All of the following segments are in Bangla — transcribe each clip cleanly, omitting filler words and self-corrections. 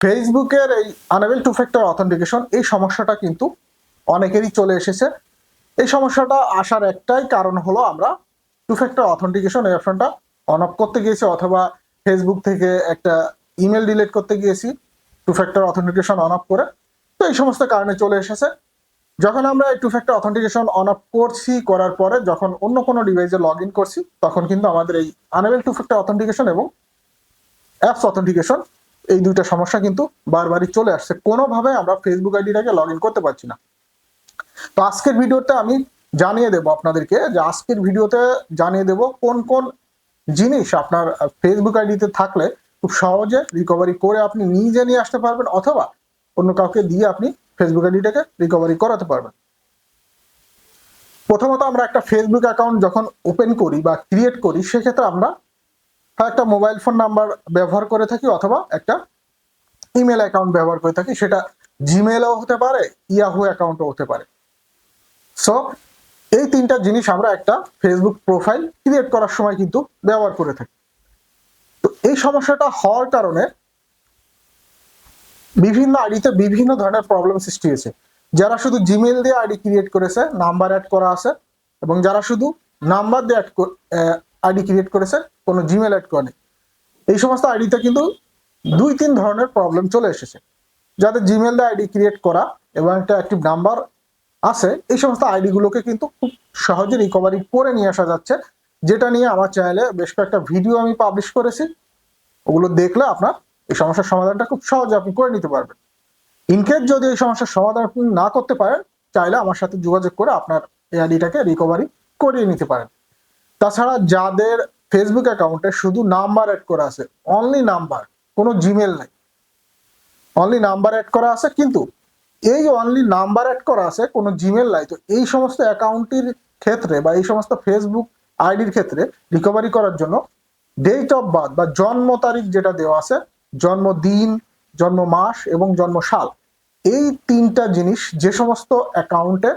ফেসবুকের এই আনএবল টু ফ্যাক্টর অথেন্টিকেশন এই সমস্যাটা কিন্তু অনেকেরই চলে এসেছে। এই সমস্যাটা আসার একটাই কারণ হলো আমরা টু ফ্যাক্টর অথেন্টিকেশন এই অপশনটা অন অফ করতে গিয়েছি, অথবা ফেসবুক থেকে একটা ইমেল ডিলিট করতে গিয়েছি two factor authentication on off করে। তো এই সমস্ত কারণে চলে এসেছে। যখন আমরা এই two factor authentication on off করছি, করার পরে যখন অন্য কোনো ডিভাইসে লগ ইন করছি, তখন কিন্তু আমাদের এই আনএবল টু ফ্যাক্টর অথেন্টিকেশন এবং অ্যাপস অথেন্টিকেশন এই দুইটা সমস্যা কিন্তু বারবারই চলে আসছে। কোনোভাবে আমরা ফেসবুক আইডিটাকে লগ ইন করতে পারছি না। তো আজকের ভিডিওতে আমি জানিয়ে দেব আপনাদেরকে, যে আজকের ভিডিওতে জানিয়ে দেব কোন কোন জিনিস আপনার ফেসবুক আইডিতে থাকলে খুব সহজে রিকভারি করে আপনি নিজে নিয়ে আসতে পারবেন, অথবা অন্য কাউকে দিয়ে আপনি ফেসবুক আইডিটাকে রিকভারি করাতে পারবেন। প্রথমত আমরা একটা ফেসবুক অ্যাকাউন্ট যখন ওপেন করি বা ক্রিয়েট করি, সেক্ষেত্রে আমরা একটা মোবাইল ফোন নাম্বার ব্যবহার করে থাকি, অথবা একটা ইমেল অ্যাকাউন্ট ব্যবহার করে থাকি। সেটা জিমেলও হতে পারে, ইয়াহু অ্যাকাউন্টও হতে পারে। সো এই তিনটা জিনিস আমরা একটা ফেসবুক প্রোফাইল ক্রিয়েট করার সময় কিন্তু ব্যবহার করে থাকি। তো এই সমস্যাটা হওয়ার কারণে বিভিন্ন আইডিতে বিভিন্ন ধরনের প্রবলেম সৃষ্টি হয়েছে। যারা শুধু জিমেল দিয়ে আইডি ক্রিয়েট করেছে, নাম্বার অ্যাড করা আছে, এবং যারা শুধু নাম্বার দিয়ে আইডি ক্রিয়েট করেছে, কোনো জিমেল অ্যাড করেনি, এই সমস্ত আইডিতে কিন্তু দুই তিন ধরনের প্রবলেম চলে এসেছে। যাদের জিমেল দিয়ে আইডি ক্রিয়েট করা এবং একটা অ্যাক্টিভ নাম্বার আছে, এই সমস্ত আইডিগুলোকে কিন্তু খুব সহজে রিকভারি করে নিয়ে আসা যাচ্ছে, যেটা নিয়ে আমার চ্যানেলে বেশ কয়েকটা ভিডিও আমি পাবলিশ করেছি। ওগুলো দেখলে আপনার এই সমস্যার সমাধানটা খুব সহজে আপনি করে নিতে পারবেন। ইনকেস যদি এই সমস্যার সমাধান আপনি না করতে পারেন, চাইলে আমার সাথে যোগাযোগ করে আপনার এই আইডিটাকে রিকভারি করিয়ে নিতে পারেন। তাছাড়া যাদের ফেসবুক অ্যাকাউন্টে শুধু নাম্বার অ্যাড করা আছে, অনলি নাম্বার, কোনো জিমেল নাই, অনলি নাম্বার অ্যাড করা আছে, কিন্তু এই অনলি নাম্বার অ্যাড করা আছে, কোনো জিমেল নাই, তো এই সমস্ত অ্যাকাউন্টের ক্ষেত্রে বা এই সমস্ত ফেসবুক আইডির ক্ষেত্রে রিকভারি করার জন্য ডেট অফ বার্থ বা জন্ম তারিখ যেটা দেওয়া আছে, জন্মদিন, জন্ম মাস এবং জন্ম সাল, এই তিনটা জিনিস যে সমস্ত অ্যাকাউন্টে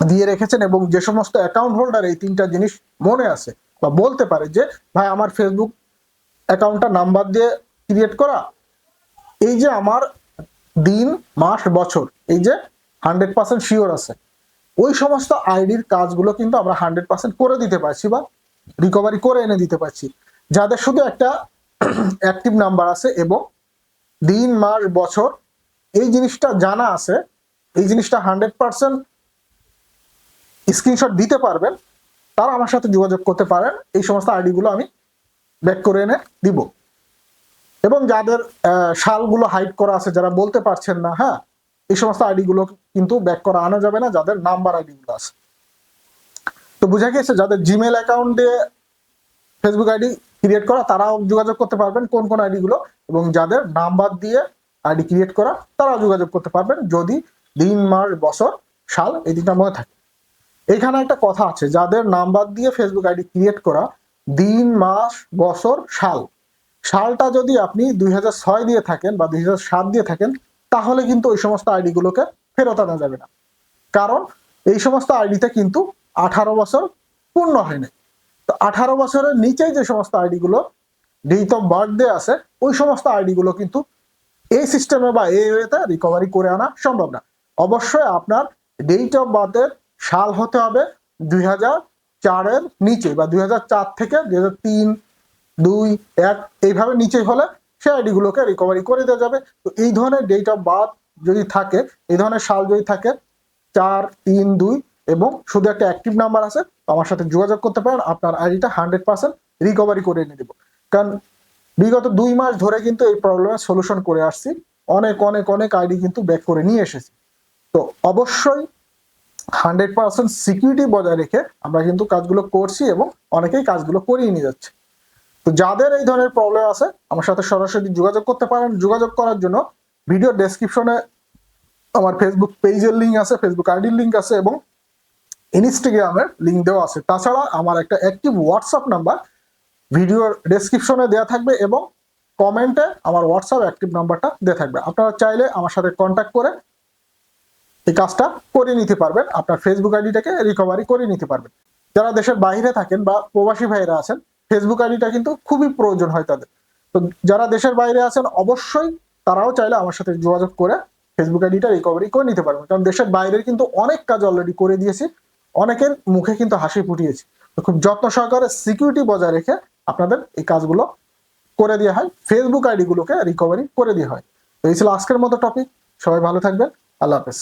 দিয়ে রেখেছেন এবং যে সমস্ত অ্যাকাউন্ট হোল্ডার এই তিনটা জিনিস মনে আছে বা বলতে পারে যে ভাই আমার ফেসবুক অ্যাকাউন্টটা নাম্বার দিয়ে ক্রিয়েট করা, এই যে আমার দিন মাস বছর এই যে 100% শিওর আছে, ওই সমস্ত আইডির কাজগুলো কিন্তু আমরা 100% করে দিতে পারছি বা রিকভারি করে এনে দিতে পারছি। যাদের শুধু একটা অ্যাক্টিভ নাম্বার আছে এবং দিন মাস বছর এই জিনিসটা জানা আছে, এই জিনিসটা 100% স্ক্রিনশট দিতে পারবেন, তারা আমার সাথে যোগাযোগ করতে পারেন। এই সমস্ত আইডিগুলো আমি ব্যাক করে এনে দিব। এবং যাদের সালগুলো হাইড করা আছে, যারা বলতে পারছেন না, হ্যাঁ, এই সমস্ত আইডিগুলো কিন্তু ব্যাক করা আনা যাবে না, যাদের নাম্বার আইডিগুলো আছে। তো বোঝা গেছে, যাদের জিমেল অ্যাকাউন্ট দিয়ে ফেসবুক আইডি ক্রিয়েট করা, তারাও যোগাযোগ করতে পারবেন কোন কোন আইডিগুলো, এবং যাদের নাম্বার দিয়ে আইডি ক্রিয়েট করা, তারাও যোগাযোগ করতে পারবেন যদি দিন মাস বছর সাল এই তিনটা মনে থাকে। এখানে একটা কথা আছে, যাদের নাম্বার দিয়ে ফেসবুক আইডি ক্রিয়েট করা, দিন মাস বছর সাল, সালটা যদি আপনি 2006 দিয়ে থাকেন বা 2007 দিয়ে থাকেন, তাহলে কিন্তু ওই সমস্ত আইডিগুলোকে ফেরত আনা যাবে না, কারণ এই সমস্ত আইডিতে কিন্তু 18 বছর পূর্ণ হয়নি। তো 18 বছরের নিচেই যে সমস্ত আইডিগুলো ডেট অফ বার্থডে আছে, ওই সমস্ত আইডিগুলো কিন্তু এই সিস্টেমে বা এই ওয়েতে রিকভারি করে আনা সম্ভব না। অবশ্যই আপনার ডেট অফ বার্থের সাল হতে হবে 2004-এর নিচে, বা 2004 থেকে 2003, 2, 1 এইভাবে নিচে হলে সেই আইডিগুলোকে রিকভারি করে দেওয়া যাবে। তো এই ধরনের ডেট অফ বার্থ যদি থাকে, এই ধরনের সাল যদি থাকে 4, 3, 2 এবং শুধু একটা অ্যাক্টিভ নাম্বার আছে, আমার সাথে যোগাযোগ করতে পারেন, আপনার আইডিটা 100% রিকভারি করে এনে দেবো। কারণ বিগত 2 মাস ধরে কিন্তু এই প্রবলেমের সলিউশন করে আসছি, অনেক অনেক অনেক আইডি কিন্তু ব্যাক করে নিয়ে এসেছি। তো অবশ্যই 100% সিকিউরিটি বজায় রেখে আমরা কিন্তু কাজগুলো করছি এবং অনেকেই কাজগুলো করিয়ে নিয়ে যাচ্ছে। তো যাদের এই ধরনের প্রবলেম আছে, আমার সাথে সরাসরি যোগাযোগ করতে পারেন। যোগাযোগ করার জন্য ভিডিও ডেসক্রিপশনে আমার ফেসবুক পেজের লিঙ্ক আছে, ফেসবুক আইডির লিঙ্ক আছে এবং ইনস্টাগ্রামের লিঙ্ক দেওয়া আছে। তাছাড়া আমার একটা অ্যাক্টিভ হোয়াটসঅ্যাপ নাম্বার ভিডিওর ডেসক্রিপশনে দেওয়া থাকবে এবং কমেন্টে আমার হোয়াটসঅ্যাপ অ্যাক্টিভ নাম্বারটা দেওয়া থাকবে। আপনারা চাইলে আমার সাথে কন্ট্যাক্ট করে এই কাজটা করে নিতে পারবেন, আপনার ফেসবুক আইডিটাকে রিকভারি করে নিতে পারবেন। যারা দেশের বাইরে থাকেন বা প্রবাসী ভাইরা আছেন, ফেসবুক আইডিটা কিন্তু খুবই প্রয়োজন হয় তাদের। তো যারা দেশের বাইরে আছেন, অবশ্যই তারাও চাইলে আমার সাথে যোগাযোগ করে ফেসবুক আইডিটা রিকভারি করে নিতে পারবেন। কারণ দেশের বাইরের কিন্তু অনেক কাজ অলরেডি করে দিয়েছি, অনেকের মুখে কিন্তু হাসি ফুটিয়েছি। তো খুব যত্ন সহকারে সিকিউরিটি বজায় রেখে আপনাদের এই কাজগুলো করে দেওয়া হয়, ফেসবুক আইডি গুলোকে রিকভারি করে দেওয়া হয়। তো এই ছিল আজকের মতো টপিক। সবাই ভালো থাকবেন। আল্লাহ হাফেজ।